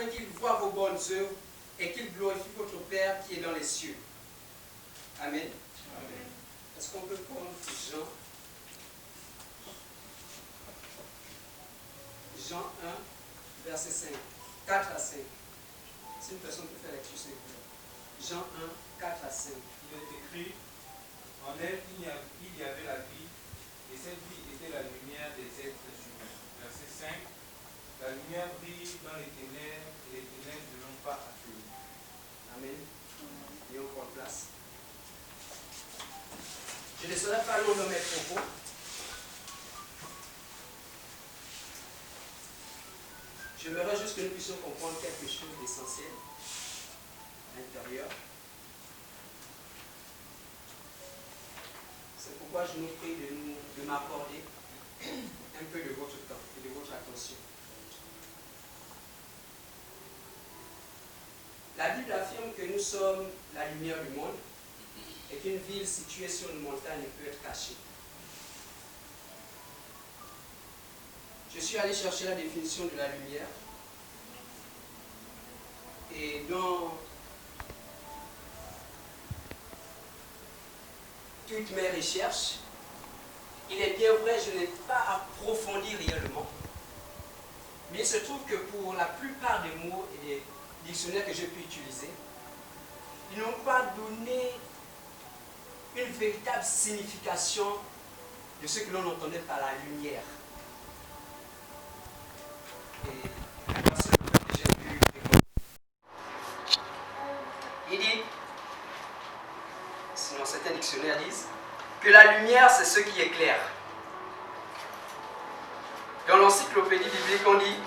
afin qu'il voie vos bonnes œuvres et qu'il glorifie votre Père qui est dans les cieux. Amen. Amen. Est-ce qu'on peut prendre Jean 1, verset 5, 4 à 5. Si une personne peut faire lecture, s'il vous plaît. Jean 1, 4 à 5. Il est écrit, en elle il y avait la vie, et cette vie était la lumière des êtres humains. Verset 5. La lumière brille dans les ténèbres, et les ténèbres ne l'ont pas accueilli. Amen. Et on prend place. Je ne serai pas long dans mes propos. J'aimerais juste que nous puissions comprendre quelque chose d'essentiel à l'intérieur. C'est pourquoi je nous prie de m'accorder un peu de votre temps et de votre attention. La Bible affirme que nous sommes la lumière du monde et qu'une ville située sur une montagne ne peut être cachée. Je suis allé chercher la définition de la lumière et dans toutes mes recherches, il est bien vrai, je n'ai pas approfondi réellement, mais il se trouve que pour la plupart des mots et des dictionnaires que j'ai pu utiliser, ils n'ont pas donné une véritable signification de ce que l'on entendait par la lumière. Et j'ai pu écouter. Il dit, sinon certains dictionnaires disent, que la lumière c'est ce qui éclaire. Dans l'encyclopédie biblique on dit,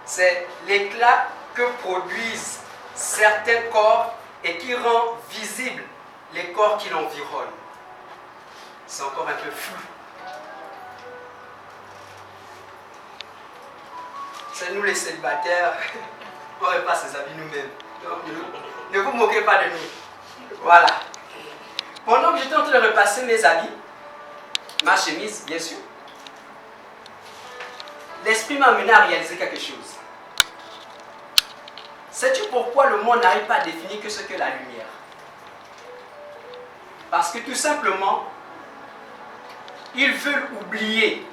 c'est l'éclat que produisent certains corps et qui rend visible les corps qui l'environnent. C'est encore un peu flou. C'est nous les célibataires, on repasse ses habits nous-mêmes. Ne vous moquez pas de nous. Voilà. Pendant que j'étais en train de repasser mes habits, ma chemise, bien sûr, l'esprit m'a amené à réaliser quelque chose. Sais-tu pourquoi le monde n'arrive pas à définir que ce que la lumière? Parce que tout simplement, ils veulent oublier.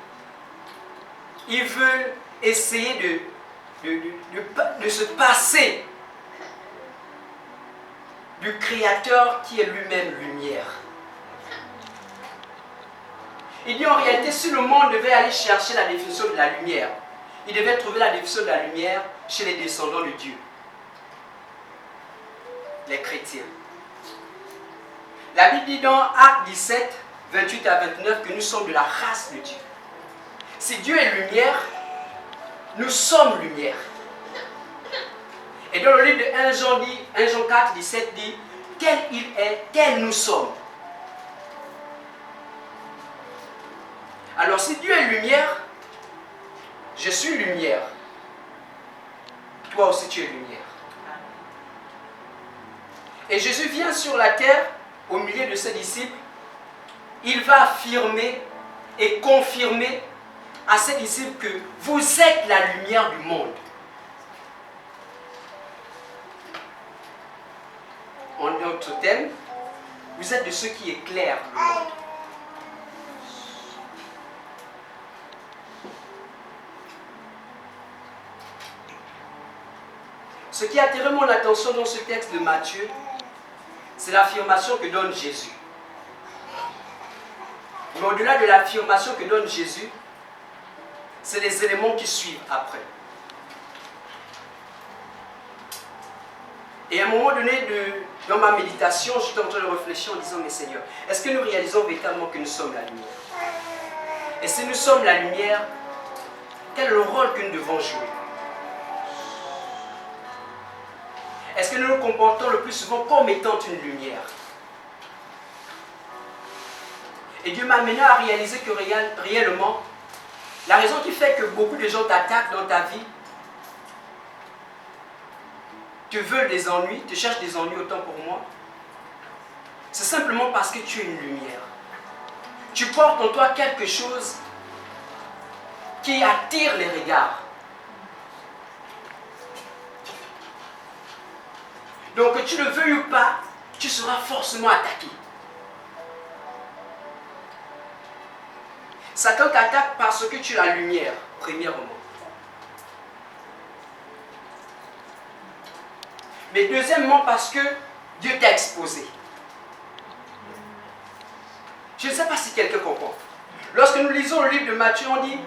Ils veulent essayer de se passer du Créateur qui est lui-même lumière. Il dit en réalité, si le monde devait aller chercher la définition de la lumière, il devait trouver la définition de la lumière chez les descendants de Dieu, les chrétiens. La Bible dit dans Actes 17, 28 à 29 que nous sommes de la race de Dieu. Si Dieu est lumière, nous sommes lumière. Et dans le livre de 1 Jean 4, 17 dit, tel il est, tel nous sommes. Alors si Dieu est lumière, je suis lumière. Toi aussi tu es lumière. Et Jésus vient sur la terre, au milieu de ses disciples, il va affirmer et confirmer à ses disciples que vous êtes la lumière du monde. En d'autres termes, vous êtes de ceux qui éclairent le monde. Ce qui a attiré mon attention dans ce texte de Matthieu, c'est l'affirmation que donne Jésus. Mais au-delà de l'affirmation que donne Jésus, c'est les éléments qui suivent après. Et à un moment donné, dans ma méditation, j'étais en train de réfléchir en disant, mais Seigneur, est-ce que nous réalisons véritablement que nous sommes la lumière? Et si nous sommes la lumière, quel est le rôle que nous devons jouer? Est-ce que nous nous comportons le plus souvent comme étant une lumière? Et Dieu m'a amené à réaliser que réellement, la raison qui fait que beaucoup de gens t'attaquent dans ta vie, te veulent des ennuis, te cherchent des ennuis autant pour moi, c'est simplement parce que tu es une lumière. Tu portes en toi quelque chose qui attire les regards. Donc que tu le veuilles ou pas, tu seras forcément attaqué. Satan t'attaque parce que tu es la lumière, premièrement. Mais deuxièmement, parce que Dieu t'a exposé. Je ne sais pas si quelqu'un comprend. Lorsque nous lisons le livre de Matthieu, on dit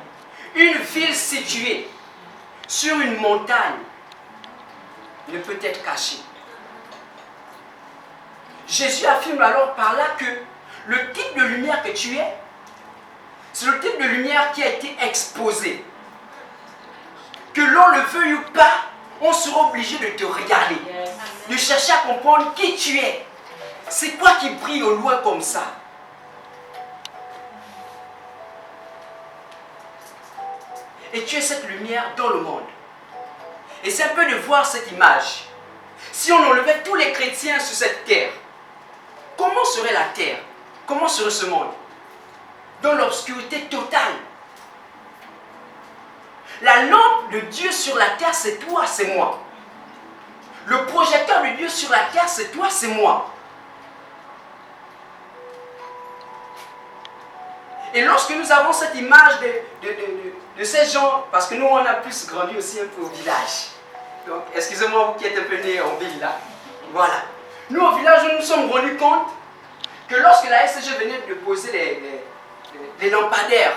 une ville située sur une montagne ne peut être cachée. Jésus affirme alors par là que le type de lumière que tu es, c'est le type de lumière qui a été exposé. Que l'on le veuille ou pas, on sera obligé de te regarder, de chercher à comprendre qui tu es. C'est quoi qui brille au loin comme ça? Et tu es cette lumière dans le monde. Et c'est un peu de voir cette image. Si on enlevait tous les chrétiens sur cette terre, comment serait la terre? Comment serait ce monde? Dans l'obscurité totale. La lampe de Dieu sur la terre, c'est toi, c'est moi. Le projecteur de Dieu sur la terre, c'est toi, c'est moi. Et lorsque nous avons cette image de ces gens, parce que nous on a plus grandi aussi un peu au village. Donc excusez-moi vous qui êtes un peu nés en ville là. Voilà. Nous au village nous nous sommes rendus compte que lorsque la SCG venait de poser les lampadaires,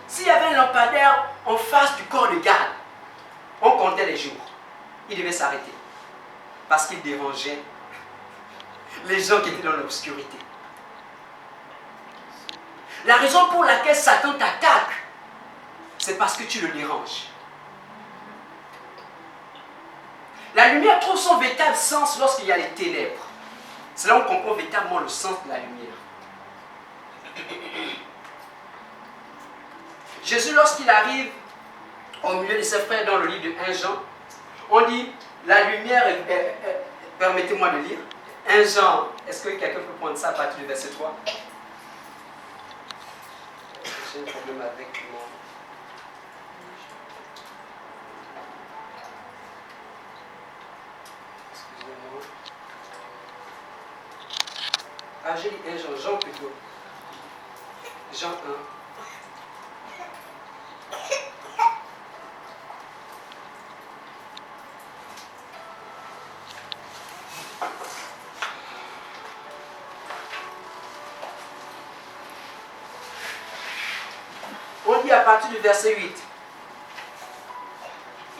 s'il y avait un lampadaire en face du corps de garde, on comptait les jours. Il devait s'arrêter. Parce qu'il dérangeait les gens qui étaient dans l'obscurité. La raison pour laquelle Satan t'attaque, c'est parce que tu le déranges. La lumière trouve son véritable sens lorsqu'il y a les ténèbres. C'est là où on comprend véritablement le sens de la lumière. Jésus, lorsqu'il arrive au milieu de ses frères dans le livre de 1 Jean, on dit, la lumière, permettez-moi de lire, 1 Jean, est-ce que quelqu'un peut prendre ça à partir du verset 3? J'ai un problème avec mon... Excusez-moi. Ah, j'ai dit 1 Jean, Jean plutôt. Jean 1. On dit à partir du verset 8.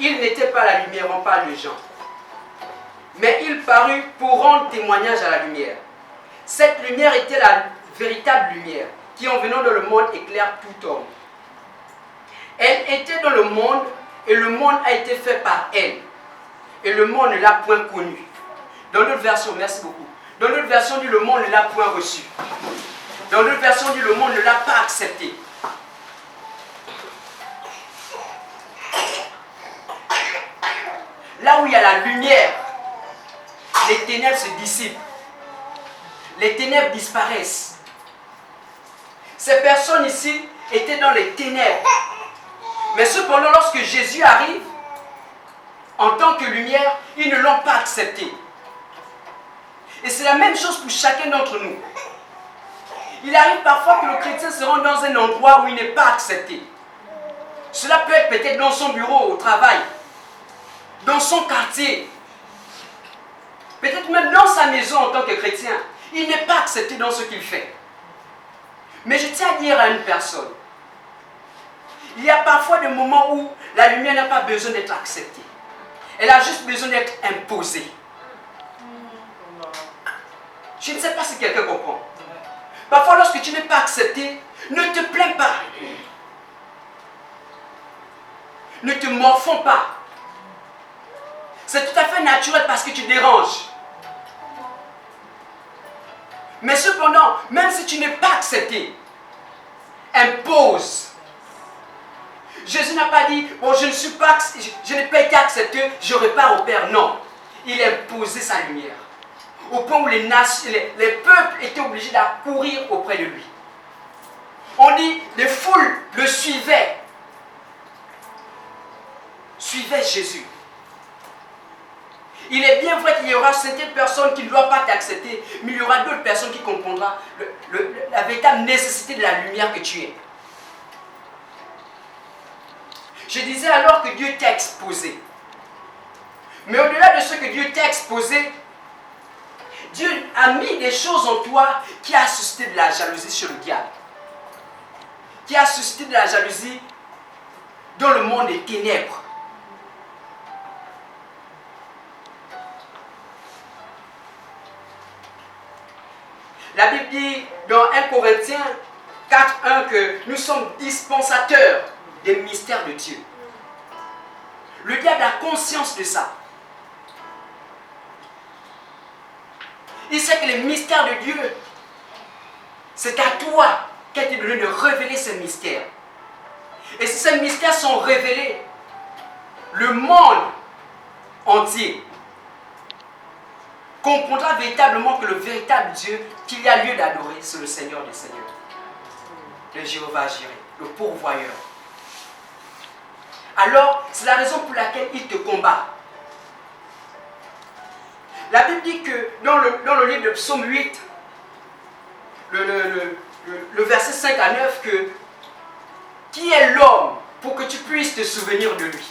Il n'était pas la lumière, on parle de Jean. Mais il parut pour rendre témoignage à la lumière. Cette lumière était la véritable lumière qui, en venant dans le monde, éclaire tout homme. Elle était dans le monde et le monde a été fait par elle. Et le monde ne l'a point connue. Dans notre version, merci beaucoup. Dans notre version, dit le monde ne l'a point reçue. Dans notre version, dit le monde ne l'a pas accepté. Là où il y a la lumière, les ténèbres se dissipent. Les ténèbres disparaissent. Ces personnes ici étaient dans les ténèbres. Mais cependant, lorsque Jésus arrive, en tant que lumière, ils ne l'ont pas accepté. Et c'est la même chose pour chacun d'entre nous. Il arrive parfois que le chrétien se rende dans un endroit où il n'est pas accepté. Cela peut être peut-être dans son bureau, au travail, dans son quartier, peut-être même dans sa maison en tant que chrétien. Il n'est pas accepté dans ce qu'il fait. Mais je tiens à dire à une personne, il y a parfois des moments où la lumière n'a pas besoin d'être acceptée. Elle a juste besoin d'être imposée. Je ne sais pas si quelqu'un comprend. Parfois, lorsque tu n'es pas accepté, ne te plains pas. Ne te morfonds pas. C'est tout à fait naturel parce que tu déranges. Mais cependant, même si tu n'es pas accepté, impose. Jésus n'a pas dit, bon, je n'ai pas été accepté, je repars au Père. Non, il a imposé sa lumière. Au point où les peuples étaient obligés d'accourir auprès de lui. On dit, les foules le suivaient. Suivaient Jésus. Il est bien vrai qu'il y aura certaines personnes qui ne doivent pas t'accepter, mais il y aura d'autres personnes qui comprendront la véritable nécessité de la lumière que tu es. Je disais alors que Dieu t'a exposé. Mais au-delà de ce que Dieu t'a exposé, Dieu a mis des choses en toi qui a suscité de la jalousie chez le diable. Qui a suscité de la jalousie dans le monde des ténèbres. La Bible dit dans 1 Corinthiens 4:1 que nous sommes dispensateurs des mystères de Dieu. Le diable a conscience de ça. Il sait que les mystères de Dieu, c'est à toi qu'a été donné de révéler ces mystères. Et si ces mystères sont révélés, le monde entier comprendra véritablement que le véritable Dieu qu'il y a lieu d'adorer, c'est le Seigneur des Seigneurs. Le Jéhovah Jireh, le pourvoyeur. Alors, c'est la raison pour laquelle il te combat. La Bible dit que dans le livre de Psaume 8, le verset 5 à 9, que qui est l'homme pour que tu puisses te souvenir de lui?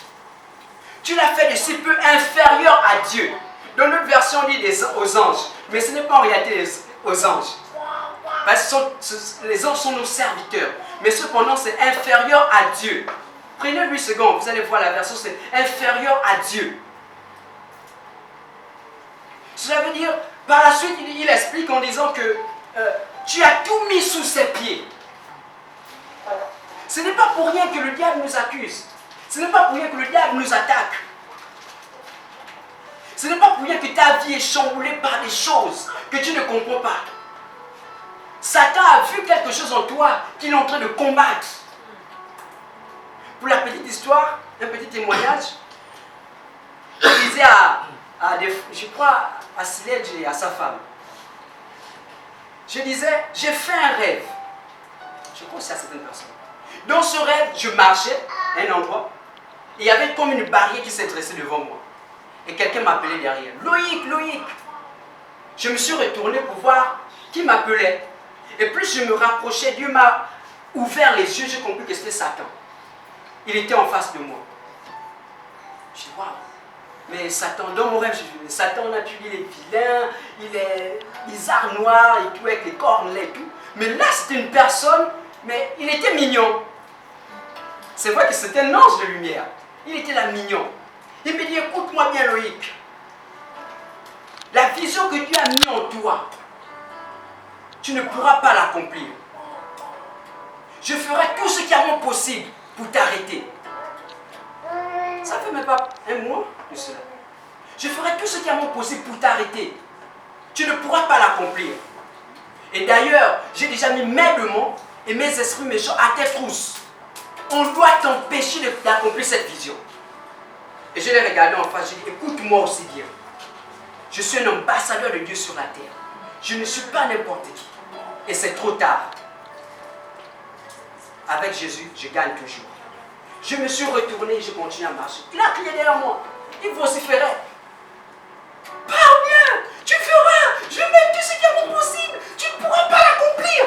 Tu l'as fait de si peu inférieur à Dieu. Dans notre version, on dit aux anges, mais ce n'est pas en réalité aux anges. Parce que les anges sont nos serviteurs, mais cependant c'est inférieur à Dieu. Prenez 8 secondes, vous allez voir la version, c'est inférieur à Dieu. Cela veut dire, par la suite, il explique en disant que tu as tout mis sous ses pieds. Ce n'est pas pour rien que le diable nous accuse. Ce n'est pas pour rien que le diable nous attaque. Ce n'est pas pour rien que ta vie est chamboulée par des choses que tu ne comprends pas. Satan a vu quelque chose en toi qu'il est en train de combattre. Pour la petite histoire, un petit témoignage, je disais je crois à Silège et à sa femme. Je disais, j'ai fait un rêve. Je crois aussi à certaines personnes. Dans ce rêve, je marchais à un endroit et il y avait comme une barrière qui s'est dressée devant moi. Et quelqu'un m'appelait derrière. Loïc, Loïc. Je me suis retourné pour voir qui m'appelait. Et plus je me rapprochais, Dieu m'a ouvert les yeux, j'ai compris que c'était Satan. Il était en face de moi. Je dis, waouh. Mais Satan, dans mon rêve, Satan, on a tué les vilains, il est bizarre, noir et tout, avec les cornes là et tout. Mais là, c'était une personne, mais il était mignon. C'est vrai que c'était un ange de lumière. Il était là mignon. Il me dit, écoute-moi bien Loïc. La vision que Dieu a mise en toi, tu ne pourras pas l'accomplir. Je ferai tout ce qui est mon possible pour t'arrêter. Ça ne fait même pas un mois de cela. Je ferai tout ce qui est mon possible pour t'arrêter. Tu ne pourras pas l'accomplir. Et d'ailleurs, j'ai déjà mis mes démons et mes esprits méchants à tes trousses. On doit t'empêcher d'accomplir cette vision. Et je l'ai regardé en face, j'ai dit, écoute-moi aussi bien. Je suis un ambassadeur de Dieu sur la terre. Je ne suis pas n'importe qui. Et c'est trop tard. Avec Jésus, je gagne toujours. Je me suis retourné et je continue à marcher. Il a crié derrière moi. Il vociférait. Parle bien, tu feras, je mets tout ce qui est possible, tu ne pourras pas l'accomplir.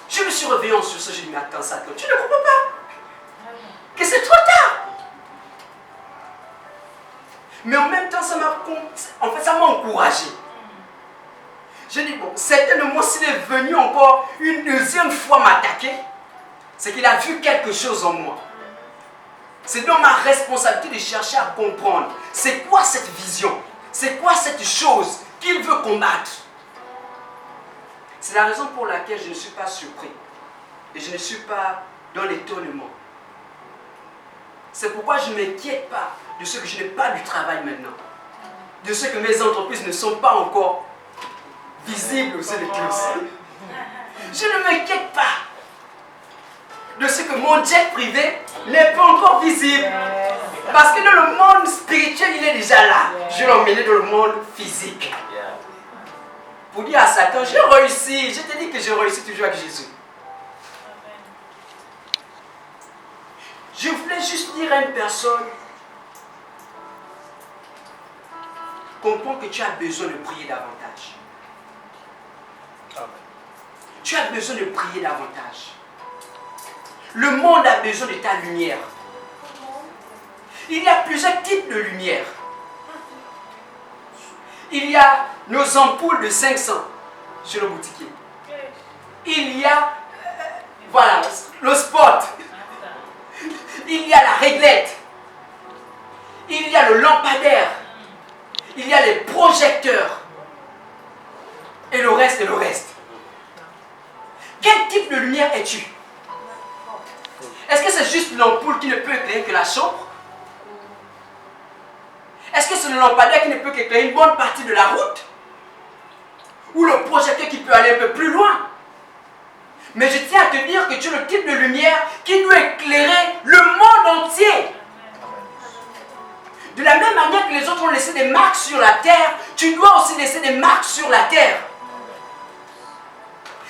Je me suis réveillé en sursaut, je lui ai dit, mais attends, Satan, tu ne comprends pas que c'est trop tard. Mais en même temps, ça m'a encouragé. J'ai dit, bon, certainement s'il est venu encore une deuxième fois m'attaquer, c'est qu'il a vu quelque chose en moi. C'est donc ma responsabilité de chercher à comprendre. C'est quoi cette vision? C'est quoi cette chose qu'il veut combattre? C'est la raison pour laquelle je ne suis pas surpris. Et je ne suis pas dans l'étonnement. C'est pourquoi je ne m'inquiète pas de ce que je n'ai pas du travail maintenant. De ce que mes entreprises ne sont pas encore visibles aux yeux de tous. Je ne m'inquiète pas de ce que mon jet privé n'est pas encore visible. Parce que dans le monde spirituel, il est déjà là. Je l'ai emmené dans le monde physique. Pour dire à Satan, j'ai réussi. Je te dis que j'ai réussi toujours avec Jésus. Je voulais juste dire à une personne, comprends que tu as besoin de prier davantage. Amen. Tu as besoin de prier davantage. Le monde a besoin de ta lumière. Il y a plusieurs types de lumière. Il y a nos ampoules de 500 sur le boutiquier. Il y a, voilà, le spot. Il y a la réglette. Il y a le lampadaire. Il y a les projecteurs. Et le reste et le reste. Quel type de lumière es-tu? Est-ce que c'est juste l'ampoule qui ne peut éclairer que la chambre? Est-ce que c'est le lampadaire qui ne peut qu'éclairer une bonne partie de la route? Ou le projecteur qui peut aller un peu plus loin? Mais je tiens à te dire que tu es le type de lumière qui doit éclairer le monde entier. De la même manière que les autres ont laissé des marques sur la terre, tu dois aussi laisser des marques sur la terre.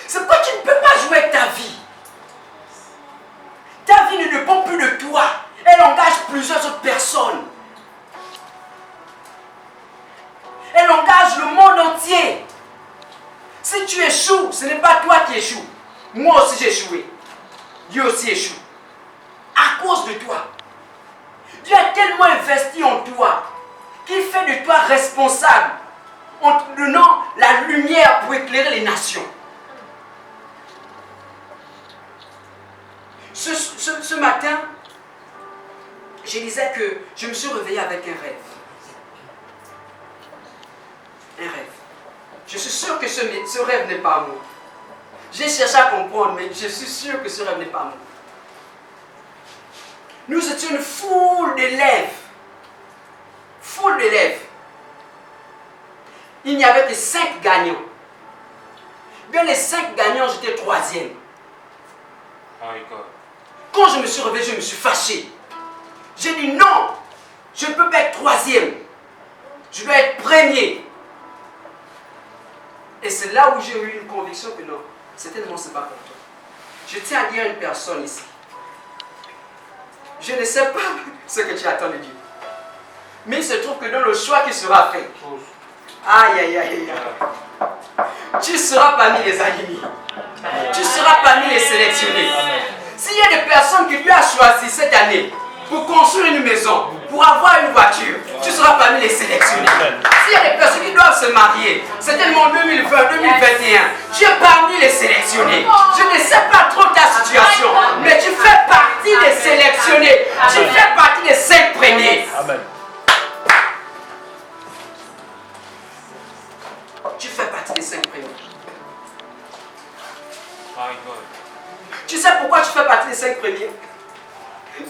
C'est pourquoi tu ne peux pas jouer avec ta vie. Ta vie ne dépend plus de toi. Elle engage plusieurs autres personnes. Elle engage le monde entier. Si tu échoues, ce n'est pas toi qui échoues. Moi aussi j'ai échoué. Dieu aussi échoue. À cause de toi. Dieu a tellement investi en toi qu'il fait de toi responsable en te donnant la lumière pour éclairer les nations. Ce matin, je disais que je me suis réveillé avec un rêve. Un rêve. Je suis sûr que ce rêve n'est pas moi. J'ai cherché à comprendre, mais je suis sûr que ce rêve n'est pas moi. Nous étions une foule d'élèves. Foule d'élèves. Il n'y avait que 5 gagnants. Dans les 5 gagnants, j'étais 3e. Quand je me suis réveillé, je me suis fâché. J'ai dit non, je ne peux pas être 3e. Je dois être 1er. Et c'est là où j'ai eu une conviction que non, certainement ce n'est pas pour toi. Je tiens à dire à une personne ici. Je ne sais pas ce que tu attends de Dieu. Mais il se trouve que dans le choix qui sera fait, aïe aïe aïe aïe, tu seras parmi les animés. Tu seras parmi les sélectionnés. S'il y a des personnes que Dieu a choisies cette année pour construire une maison, pour avoir une voiture, tu seras parmi les sélectionnés. S'il y a des personnes qui doivent se marier, certainement en 2020, 2021, tu es parmi les sélectionnés. Je ne sais pas trop ta situation, mais tu fais partie des sélectionnés. Tu fais partie des 5 premiers. Amen. Tu fais partie des 5 premiers. My God. Tu sais pourquoi tu fais partie des 5 premiers?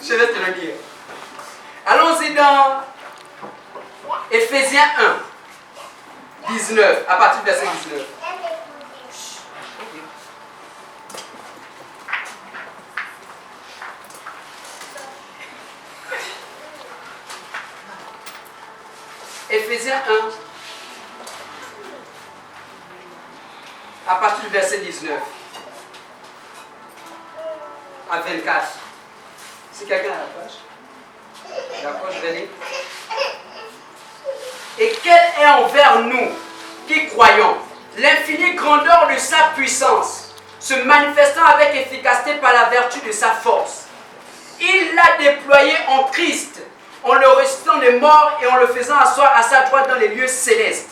Je vais te le dire. Allons-y dans Éphésiens 1, 19, à partir du verset 19. Éphésiens 1, à partir du verset 19 à 24. Si quelqu'un a la page. D'accord, je vais lire. Et quelle est envers nous qui croyons l'infinie grandeur de sa puissance, se manifestant avec efficacité par la vertu de sa force. Il l'a déployé en Christ, en le ressuscitant des morts et en le faisant asseoir à sa droite dans les lieux célestes.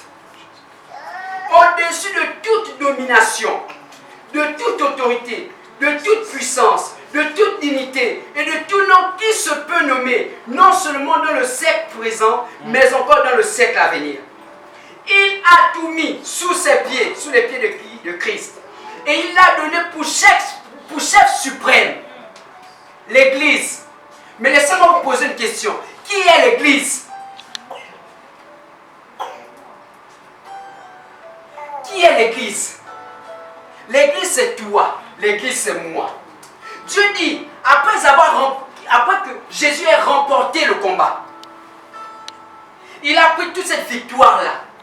Au-dessus de toute domination, de toute autorité, de toute puissance, de toute dignité et de tout nom qui se peut nommer, non seulement dans le siècle présent, mais encore dans le siècle à venir. Il a tout mis sous ses pieds, sous les pieds de qui? De Christ. Et il l'a donné pour chef suprême, l'Église. Mais laissez-moi vous poser une question. Qui est l'Église? Qui est l'Église? L'Église c'est toi, l'Église c'est moi. Dieu dit, après que Jésus ait remporté le combat, il a pris toute cette victoire-là.